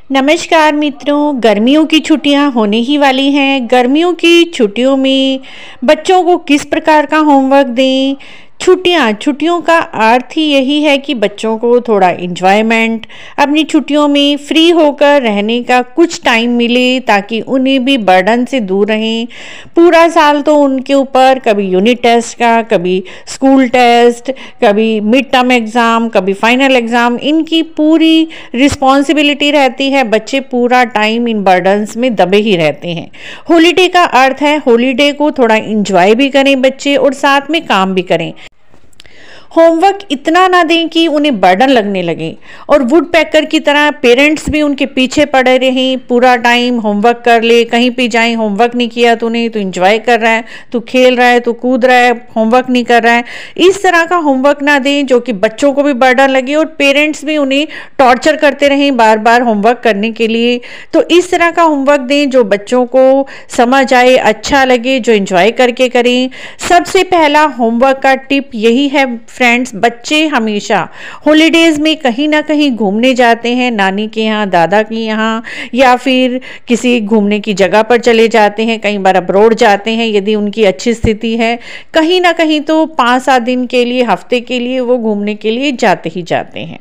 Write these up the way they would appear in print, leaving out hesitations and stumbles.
नमस्कार मित्रों, गर्मियों की छुट्टियां होने ही वाली हैं। गर्मियों की छुट्टियों में बच्चों को किस प्रकार का होमवर्क दें। छुट्टियों का अर्थ ही यही है कि बच्चों को थोड़ा एंजॉयमेंट, अपनी छुट्टियों में फ्री होकर रहने का कुछ टाइम मिले ताकि उन्हें भी बर्डन से दूर रहें। पूरा साल तो उनके ऊपर कभी यूनिट टेस्ट का, कभी स्कूल टेस्ट, कभी मिड टर्म एग्ज़ाम, कभी फाइनल एग्ज़ाम, इनकी पूरी रिस्पॉन्सिबिलिटी रहती है। बच्चे पूरा टाइम इन बर्डन्स में दबे ही रहते हैं। हॉलीडे का अर्थ है हॉलीडे को थोड़ा इंजॉय भी करें बच्चे और साथ में काम भी करें। होमवर्क इतना ना दें कि उन्हें बर्डन लगने लगे और वुड पैकर की तरह पेरेंट्स भी उनके पीछे पड़े रहें। पूरा टाइम होमवर्क कर ले, कहीं पे जाए होमवर्क नहीं किया तूने, तू इंजॉय कर रहा है, तू खेल रहा है, तू कूद रहा है, होमवर्क नहीं कर रहा है। इस तरह का होमवर्क ना दें जो कि बच्चों को भी बर्डन लगे और पेरेंट्स भी उन्हें टॉर्चर करते रहें बार बार होमवर्क करने के लिए। तो इस तरह का होमवर्क दें जो बच्चों को समझ आए, अच्छा लगे, जो इंजॉय करके करें। सबसे पहला होमवर्क का टिप यही है फ्रेंड्स, बच्चे हमेशा हॉलीडेज में कहीं ना कहीं घूमने जाते हैं, नानी के यहाँ, दादा के यहाँ, या फिर किसी घूमने की जगह पर चले जाते हैं। कई बार अब्रॉड जाते हैं यदि उनकी अच्छी स्थिति है। कहीं ना कहीं तो 5-7 दिन के लिए, हफ्ते के लिए वो घूमने के लिए जाते ही जाते हैं।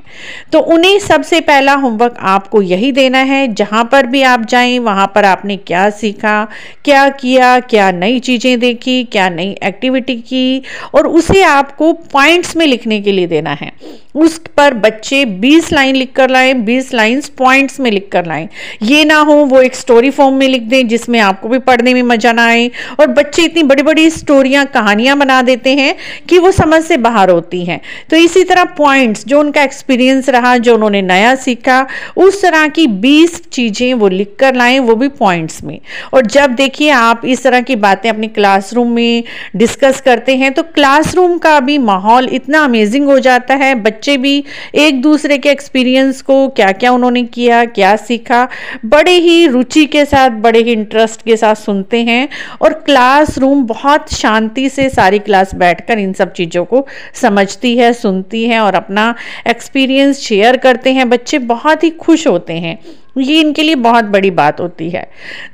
तो उन्हें सबसे पहला होमवर्क आपको यही देना है, जहाँ पर भी आप जाएं वहाँ पर आपने क्या सीखा, क्या किया, क्या नई चीज़ें देखी, क्या नई एक्टिविटी की, और उसे आपको पॉइंट्स में लिखने के लिए देना है। उस पर बच्चे 20 लाइन लिख कर लाएं, 20 लाइन्स पॉइंट्स में लिख कर लाएं। ये ना हो वो एक स्टोरी फॉर्म में लिख दें जिसमें आपको भी पढ़ने में मजा ना आए। और बच्चे इतनी बड़ी बड़ी स्टोरियां, कहानियां बना देते हैं कि वो समझ से बाहर होती हैं। तो इसी तरह पॉइंट्स, जो उनका एक्सपीरियंस रहा, जो उन्होंने नया सीखा, उस तरह की 20 चीजें वो लिख कर लाएं, वो भी पॉइंट्स में। और जब देखिए आप इस तरह की बातें अपने क्लासरूम में डिस्कस करते हैं तो क्लासरूम का भी माहौल इतना अमेजिंग हो जाता है। बच्चे भी एक दूसरे के एक्सपीरियंस को, क्या क्या उन्होंने किया, क्या सीखा, बड़े ही रुचि के साथ, बड़े ही इंटरेस्ट के साथ सुनते हैं। और क्लासरूम बहुत शांति से सारी क्लास बैठकर इन सब चीज़ों को समझती है, सुनती है और अपना एक्सपीरियंस शेयर करते हैं। बच्चे बहुत ही खुश होते हैं। ये इनके लिए बहुत बड़ी बात होती है।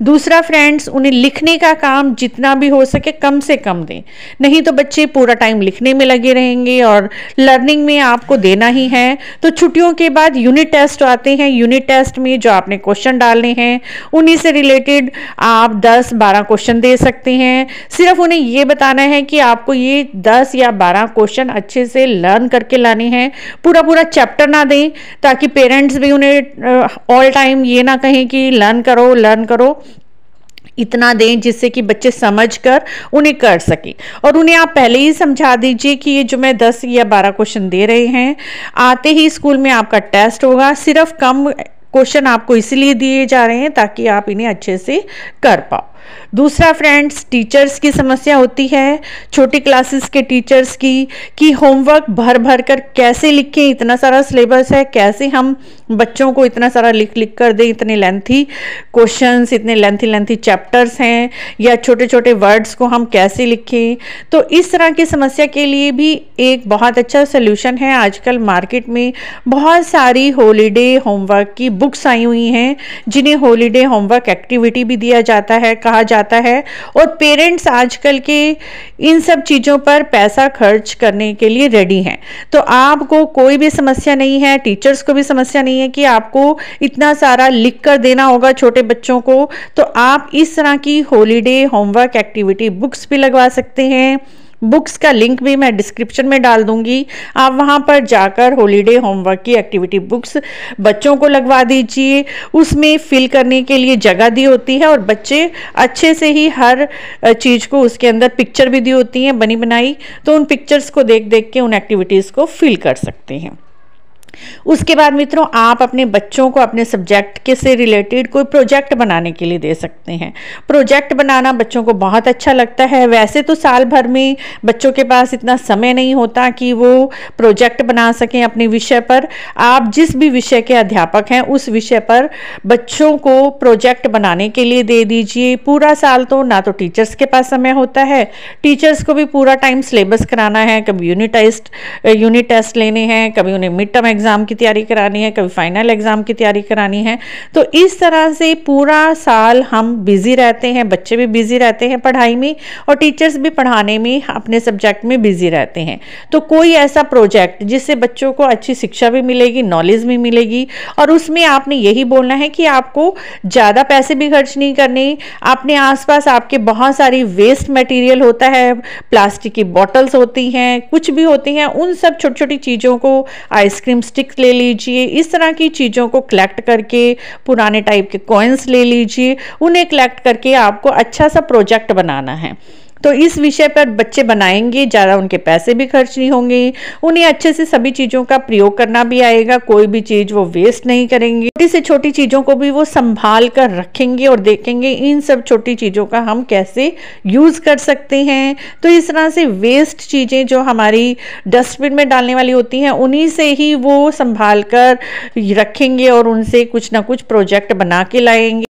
दूसरा फ्रेंड्स, उन्हें लिखने का काम जितना भी हो सके कम से कम दें, नहीं तो बच्चे पूरा टाइम लिखने में लगे रहेंगे और लर्निंग में आपको देना ही है। तो छुट्टियों के बाद यूनिट टेस्ट आते हैं। यूनिट टेस्ट में जो आपने क्वेश्चन डालने हैं उन्हीं से रिलेटेड आप 10-12 क्वेश्चन दे सकते हैं। सिर्फ उन्हें ये बताना है कि आपको ये 10 या 12 क्वेश्चन अच्छे से लर्न करके लाने हैं। पूरा पूरा चैप्टर ना दें ताकि पेरेंट्स भी उन्हें ऑल टाइम ये ना कहें कि लर्न करो। इतना दें जिससे कि बच्चे समझकर उन्हें कर सकें। और उन्हें आप पहले ही समझा दीजिए कि ये जो मैं 10 या 12 क्वेश्चन दे रहे हैं, आते ही स्कूल में आपका टेस्ट होगा। सिर्फ कम क्वेश्चन आपको इसलिए दिए जा रहे हैं ताकि आप इन्हें अच्छे से कर पाओ। दूसरा फ्रेंड्स, टीचर्स की समस्या होती है, छोटी क्लासेस के टीचर्स की, कि होमवर्क भर भर कर कैसे लिखें। इतना सारा सिलेबस है, कैसे हम बच्चों को इतना सारा लिख कर दें। इतने लेंथी क्वेश्चंस, इतने लेंथी चैप्टर्स हैं, या छोटे छोटे वर्ड्स को हम कैसे लिखें। तो इस तरह की समस्या के लिए भी एक बहुत अच्छा सोल्यूशन है। आजकल मार्केट में बहुत सारी हॉलीडे होमवर्क की बुक्स आई हुई हैं जिन्हें हॉलीडे होमवर्क एक्टिविटी भी दिया जाता है, कहा जाता है। और पेरेंट्स आजकल के इन सब चीज़ों पर पैसा खर्च करने के लिए रेडी हैं। तो आपको कोई भी समस्या नहीं है, टीचर्स को भी समस्या नहीं है कि आपको इतना सारा लिख कर देना होगा छोटे बच्चों को। तो आप इस तरह की हॉलीडे होमवर्क एक्टिविटी बुक्स भी लगवा सकते हैं। बुक्स का लिंक भी मैं डिस्क्रिप्शन में डाल दूंगी। आप वहां पर जाकर हॉलीडे होमवर्क की एक्टिविटी बुक्स बच्चों को लगवा दीजिए। उसमें फिल करने के लिए जगह दी होती है और बच्चे अच्छे से ही हर चीज़ को, उसके अंदर पिक्चर भी दी होती हैं बनी बनाई, तो उन पिक्चर्स को देख देख के उन एक्टिविटीज़ को फिल कर सकते हैं। उसके बाद मित्रों, आप अपने बच्चों को अपने सब्जेक्ट के से रिलेटेड कोई प्रोजेक्ट बनाने के लिए दे सकते हैं। प्रोजेक्ट बनाना बच्चों को बहुत अच्छा लगता है। वैसे तो साल भर में बच्चों के पास इतना समय नहीं होता कि वो प्रोजेक्ट बना सकें अपने विषय पर। आप जिस भी विषय के अध्यापक हैं उस विषय पर बच्चों को प्रोजेक्ट बनाने के लिए दे दीजिए। पूरा साल तो ना तो टीचर्स के पास समय होता है, टीचर्स को भी पूरा टाइम सिलेबस कराना है, कभी यूनिट टेस्ट लेने हैं, कभी उन्हें मिड टर्म एग्जाम एग्ज़ाम की तैयारी करानी है, कभी फाइनल एग्ज़ाम की तैयारी करानी है। तो इस तरह से पूरा साल हम बिज़ी रहते हैं, बच्चे भी बिज़ी रहते हैं पढ़ाई में और टीचर्स भी पढ़ाने में अपने सब्जेक्ट में बिज़ी रहते हैं। तो कोई ऐसा प्रोजेक्ट जिससे बच्चों को अच्छी शिक्षा भी मिलेगी, नॉलेज भी मिलेगी, और उसमें आपने यही बोलना है कि आपको ज़्यादा पैसे भी खर्च नहीं करने। अपने आसपास आपके बहुत सारी वेस्ट मटेरियल होता है, प्लास्टिक की बॉटल्स होती हैं, कुछ भी होती हैं, उन सब छोटी छोटी चीज़ों को, आइसक्रीम स्टिक्स ले लीजिए, इस तरह की चीज़ों को कलेक्ट करके, पुराने टाइप के कॉइन्स ले लीजिए, उन्हें कलेक्ट करके आपको अच्छा सा प्रोजेक्ट बनाना है। तो इस विषय पर बच्चे बनाएंगे, ज़्यादा उनके पैसे भी खर्च नहीं होंगे, उन्हें अच्छे से सभी चीज़ों का प्रयोग करना भी आएगा, कोई भी चीज़ वो वेस्ट नहीं करेंगे, छोटी से छोटी चीज़ों को भी वो संभाल कर रखेंगे और देखेंगे इन सब छोटी चीज़ों का हम कैसे यूज़ कर सकते हैं। तो इस तरह से वेस्ट चीज़ें जो हमारी डस्टबिन में डालने वाली होती हैं, उन्हीं से ही वो संभाल कर रखेंगे और उनसे कुछ ना कुछ प्रोजेक्ट बना के लाएंगे,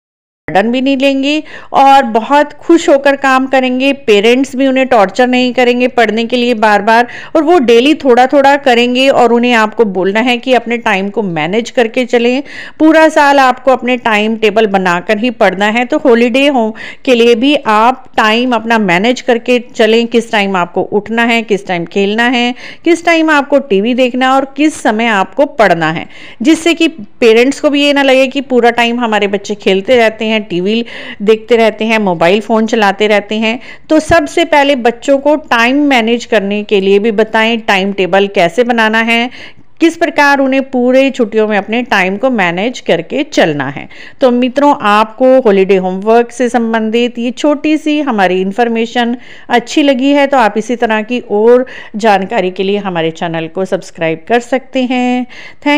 बर्डन भी नहीं लेंगे और बहुत खुश होकर काम करेंगे। पेरेंट्स भी उन्हें टॉर्चर नहीं करेंगे पढ़ने के लिए बार बार, और वो डेली थोड़ा थोड़ा करेंगे। और उन्हें आपको बोलना है कि अपने टाइम को मैनेज करके चलें, पूरा साल आपको अपने टाइम टेबल बनाकर ही पढ़ना है। तो हॉलीडे हो के लिए भी आप टाइम अपना मैनेज करके चलें, किस टाइम आपको उठना है, किस टाइम खेलना है, किस टाइम आपको टीवी देखना और किस समय आपको पढ़ना है, जिससे कि पेरेंट्स को भी ये ना लगे कि पूरा टाइम हमारे बच्चे खेलते रहते हैं, टीवी देखते रहते हैं, मोबाइल फ़ोन चलाते रहते हैं। तो सबसे पहले बच्चों को टाइम मैनेज करने के लिए भी बताएं, टाइम टेबल कैसे बनाना है, किस प्रकार उन्हें पूरे छुट्टियों में अपने टाइम को मैनेज करके चलना है। तो मित्रों, आपको हॉलीडे होमवर्क से संबंधित ये छोटी सी हमारी इन्फॉर्मेशन अच्छी लगी है तो आप इसी तरह की और जानकारी के लिए हमारे चैनल को सब्सक्राइब कर सकते हैं। थैंक